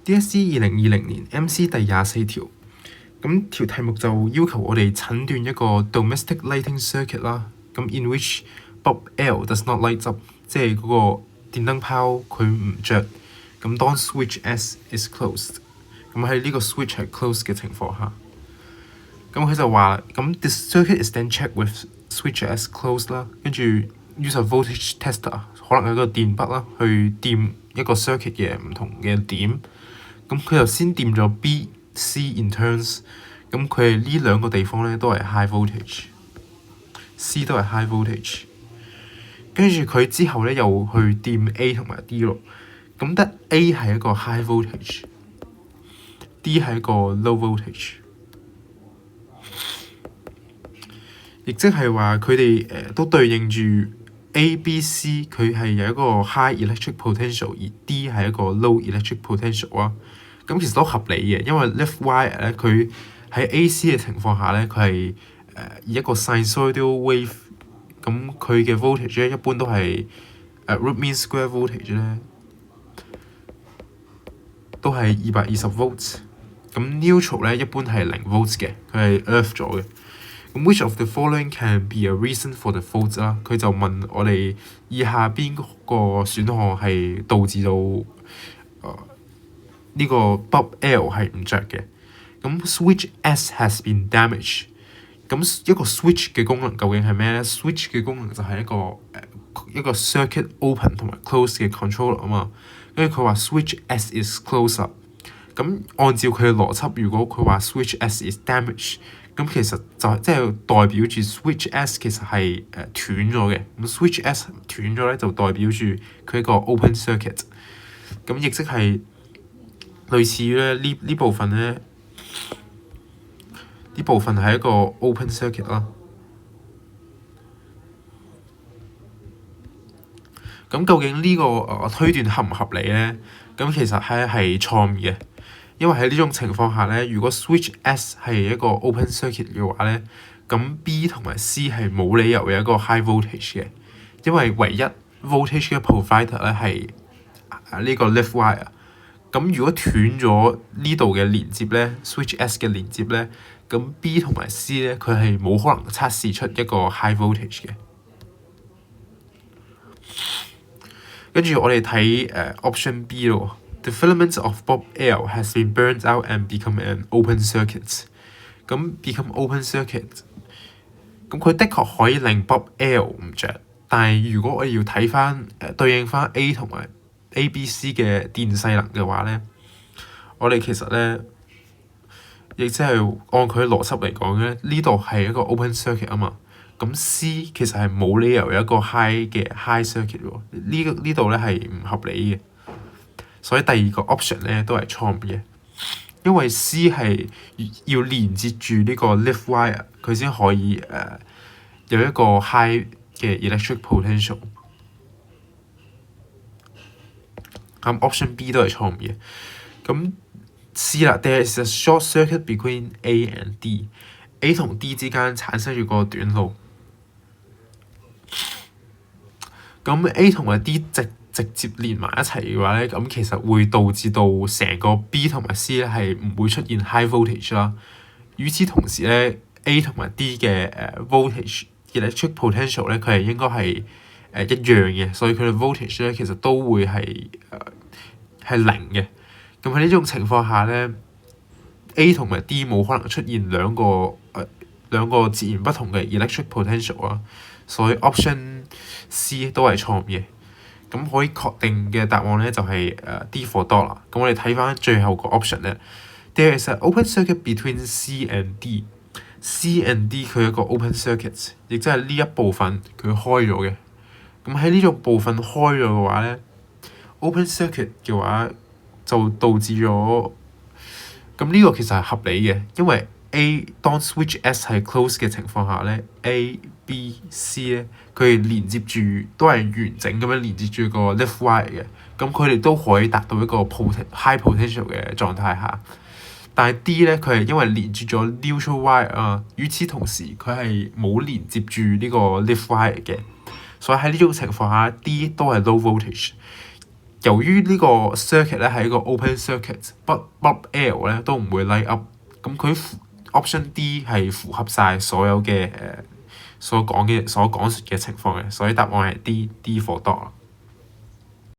DSE 2020年 MC 第24條，咁條題目就要求我哋診斷一個 domestic lighting circuit 啦。咁 in which bulb L does not light up， 即係嗰個電燈泡佢唔着。咁當 switch S is closed， 咁喺呢個 switch 係 closed 嘅情況下，咁佢就話咁 this circuit is then checked with switch S closed 啦，跟住 use a voltage tester， 可能有個電筆啦，去掂一個 circuit 嘅唔同嘅點。咁佢就先掂咗 B、C in turns， 咁佢係呢兩個地方咧都係 high voltage，C 都係 high voltage。跟住佢之後咧又去掂 A 同埋 D 咯，咁得 A 係一個 high voltage，D 係一個 low voltage， 亦即係話佢哋都對應住 A、B、C 佢係有一個 high electric potential， 而 D 係一個 low electric potential 啊。咁其實都合理嘅，因為 left wire 咧佢喺 AC 嘅情況下咧，佢係以一個 sinusoidal wave， 咁佢嘅 voltage 咧一般都係root mean square voltage 咧都係220 volts。咁 neutral 咧一般係0 volts 嘅，佢係 earth 咗嘅。咁 which of the following can be a reason for the fault 啦？佢就問我哋以下邊個選項係導致到呢個 bulb L 係唔着嘅。咁 switch S has been damaged。咁一個 switch 嘅功能究竟係咩咧 ？switch 嘅功能就係一個 circuit open 同埋 close 嘅 controller 啊嘛。跟住佢話 switch S is closed up。咁按照佢嘅邏輯，如果佢話 switch S is damaged， 咁其實就即係代表住 switch S 其實係斷咗嘅。咁 switch S 斷咗咧，就代表住佢一個 open circuit。咁亦即係類似咧呢部分咧，呢部分係一個 open circuit 啦。咁究竟呢個推斷合唔合理咧？咁其實係錯誤嘅，因為喺呢種情況下咧，如果 switch S 係一個 open circuit 嘅話咧，咁 B 同埋 C 係冇理由有一個 high voltage 嘅，因為唯一 voltage 嘅 provider 咧係呢個 left wire。咁如果斷咗呢度嘅連接咧 ，switch S 嘅連接咧，咁 B 同埋 C 咧佢係冇可能測試出一個 high voltage 嘅。跟住我哋睇option B 咯。The filament of bulb L has been burned out and become an open circuit。咁 become open circuit， 咁佢的確可以令 bulb L 唔着，但係如果我哋要睇翻對應翻 A 同埋 A、B、C 嘅電勢能嘅話咧，我哋其實咧亦即係按佢邏輯嚟講咧，呢度係一個 open circuit 啊嘛。咁 C 其實係冇理由有一個 high 嘅 high circuit 喎，呢度咧係唔合理嘅，所以第二個 option 咧都係錯誤嘅，因為 C 係要連接住呢個 left wire， 佢先可以有一個 high 嘅 electric potential。咁 option B 都係錯誤嘅。咁 C 啦 ，there is a short circuit between A and D。A 同 D 之間產生咗個短路。咁 A 同埋 D 直接連埋一齊嘅話咧，咁其實會導致到成個 B 同埋 C 咧係唔會出現 high voltage 啦。與此同時咧 ，A 同埋 D 嘅voltage electric potential 咧，佢係應該係一樣嘅，所以佢哋 voltage 咧其實都會係零嘅。咁喺呢種情況下咧 ，A 同埋 D 冇可能出現兩個截然不同嘅 electric potential 啊，所以 option C 都係錯誤嘅。咁可以確定嘅答案咧就係D for dog 啦。咁我哋睇翻最後個 option 咧 ，there is an open circuit between C and D。C and D 佢有一個 open circuit， 亦即係呢一部分佢開咗嘅。咁喺呢種部分開咗嘅話咧 ，open circuit 嘅話就導致咗，咁呢個其實係合理嘅，因為 A 當 switch S 係 close 嘅情況下咧 ，A、B、C 咧佢哋連接住都係完整咁樣連接住個 left wire 嘅，咁佢哋都可以達到一個 high potential 嘅狀態下。但係 D 咧佢係因為連接咗 neutral wire 啊，與此同時佢係冇連接住呢個 left wire 嘅，所以喺呢種情況下 D 都係 low voltage。由於呢個 circuit 咧係一個 open circuit，bulb L 咧都唔會 light up，咁佢option D 係符合晒所有嘅所講述嘅情況嘅，所以答案係 D for dog。